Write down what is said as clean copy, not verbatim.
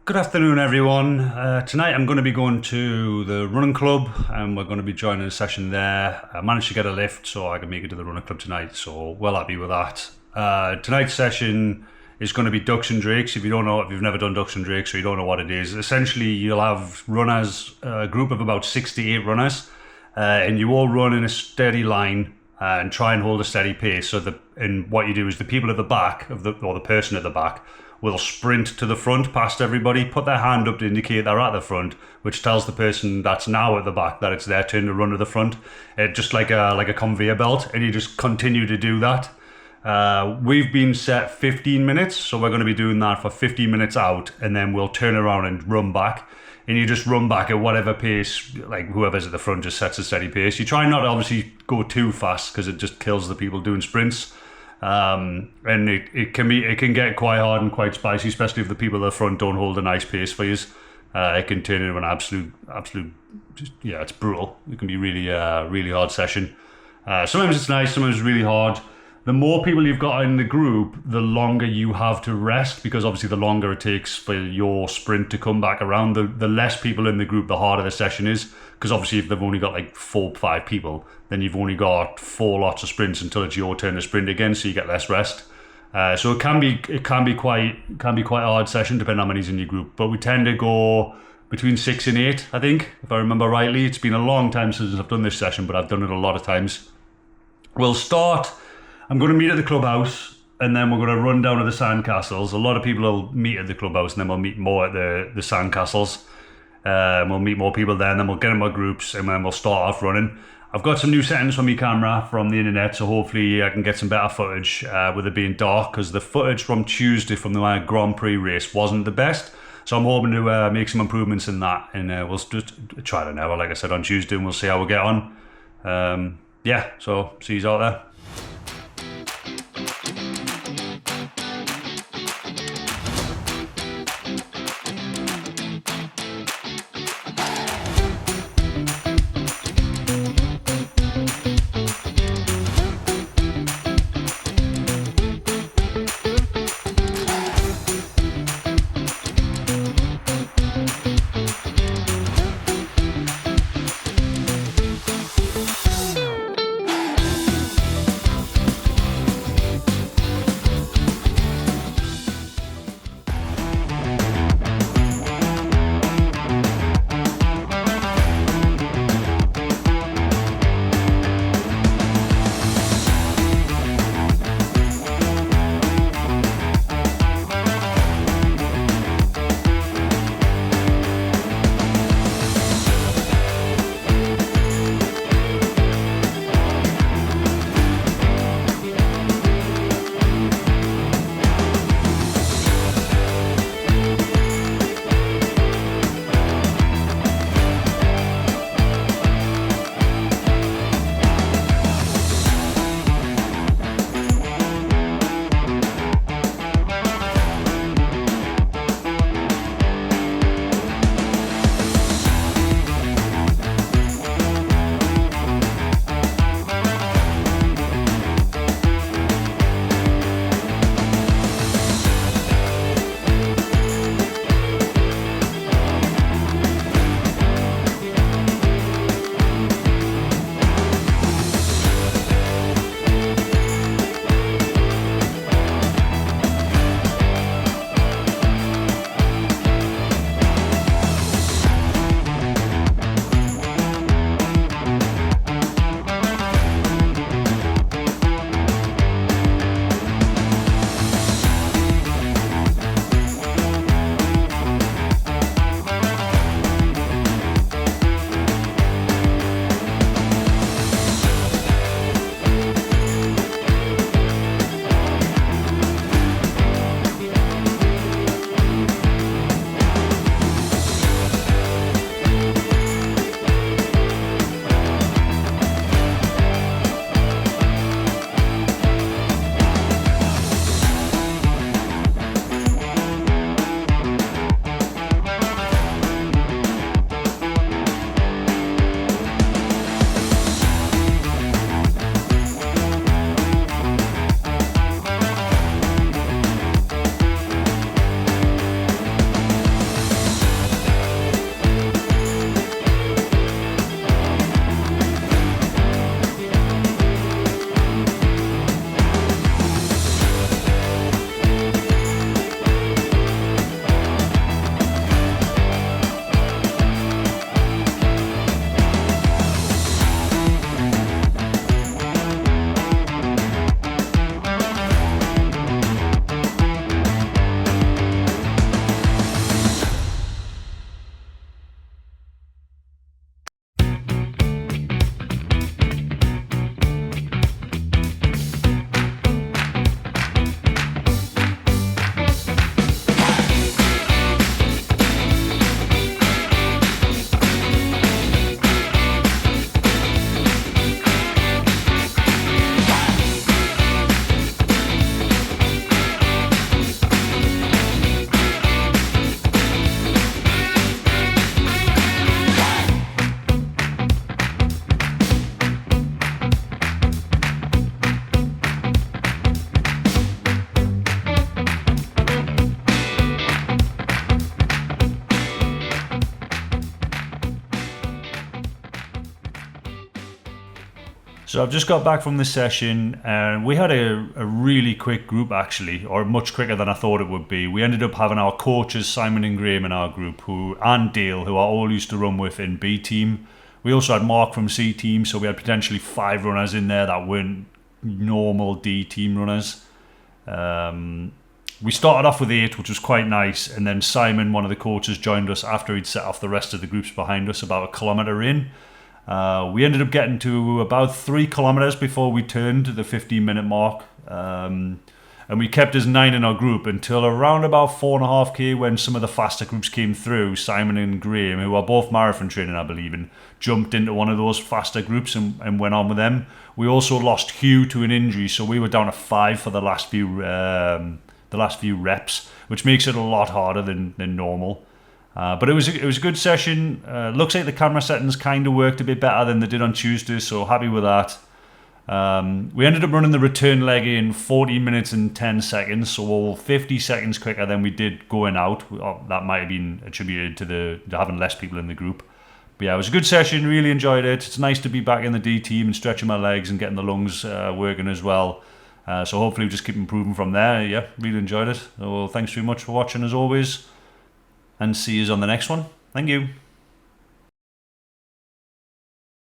Good afternoon, everyone. Tonight I'm going to be going to the running club and we're going to be joining a session there. I managed to get a lift so I can make it to the running club tonight, so well happy with that. Tonight's session is going to be ducks and drakes. If you've never done ducks and drakes or you don't know what it is, essentially you'll have runners, a group of about 6 to 8 runners, and you all run in a steady line and try and hold a steady pace. And what you do is the people at the back or the person at the back will sprint to the front past everybody, put their hand up to indicate they're at the front, which tells the person that's now at the back that it's their turn to run to the front. Just like a conveyor belt, and you just continue to do that. We've been set 15 minutes, so we're going to be doing that for 15 minutes out, and then we'll turn around and run back. And you just run back at whatever pace, like whoever's at the front just sets a steady pace. You try not to obviously go too fast because it just kills the people doing sprints. And it can get quite hard and quite spicy, especially if the people at the front don't hold a nice pace for you. It can turn into an absolute, it's brutal. It can be really hard session. Sometimes it's nice, sometimes it's really hard. The more people you've got in the group, the longer you have to rest, because obviously the longer it takes for your sprint to come back around, the less people in the group, the harder the session is. Because obviously if they've only got like 4 or 5 people, then you've only got 4 lots of sprints until it's your turn to sprint again, so you get less rest. So it can be quite a hard session depending on how many's in your group. But we tend to go between 6 and 8, I think, if I remember rightly. It's been a long time since I've done this session, but I've done it a lot of times. I'm going to meet at the clubhouse, and then we're going to run down to the sandcastles. A lot of people will meet at the clubhouse, and then we'll meet more at the sandcastles. We'll meet more people there, and then we'll get in our groups, and then we'll start off running. I've got some new settings for my camera from the internet, so hopefully I can get some better footage with it being dark, because the footage from Tuesday from the Grand Prix race wasn't the best. So I'm hoping to make some improvements in that, and we'll just try it an hour, like I said, on Tuesday, and we'll see how we get on. So see you out there. So I've just got back from the session, and we had a really quick group actually, or much quicker than I thought it would be. We ended up having our coaches, Simon and Graham, in our group, and Dale, who I all used to run with in B team. We also had Mark from C team, so we had potentially 5 runners in there that weren't normal D team runners. We started off with 8, which was quite nice, and then Simon, one of the coaches, joined us after he'd set off the rest of the groups behind us about a kilometre in. We ended up getting to about 3 kilometres before we turned to the 15-minute mark, and we kept as 9 in our group until around about 4.5k when some of the faster groups came through. Simon and Graham, who are both marathon training, I believe, and jumped into one of those faster groups and went on with them. We also lost Hugh to an injury, so we were down to 5 for the last few reps, which makes it a lot harder than normal. But it was a good session. Looks like the camera settings kind of worked a bit better than they did on Tuesday, so happy with that. We ended up running the return leg in 40 minutes and 10 seconds, so 50 seconds quicker than we did going out. That might have been attributed to having less people in the group. But yeah, it was a good session, really enjoyed it. It's nice to be back in the D team and stretching my legs and getting the lungs working as well. So hopefully we'll just keep improving from there. Yeah, really enjoyed it. So thanks very much for watching as always, and see you on the next one. Thank you.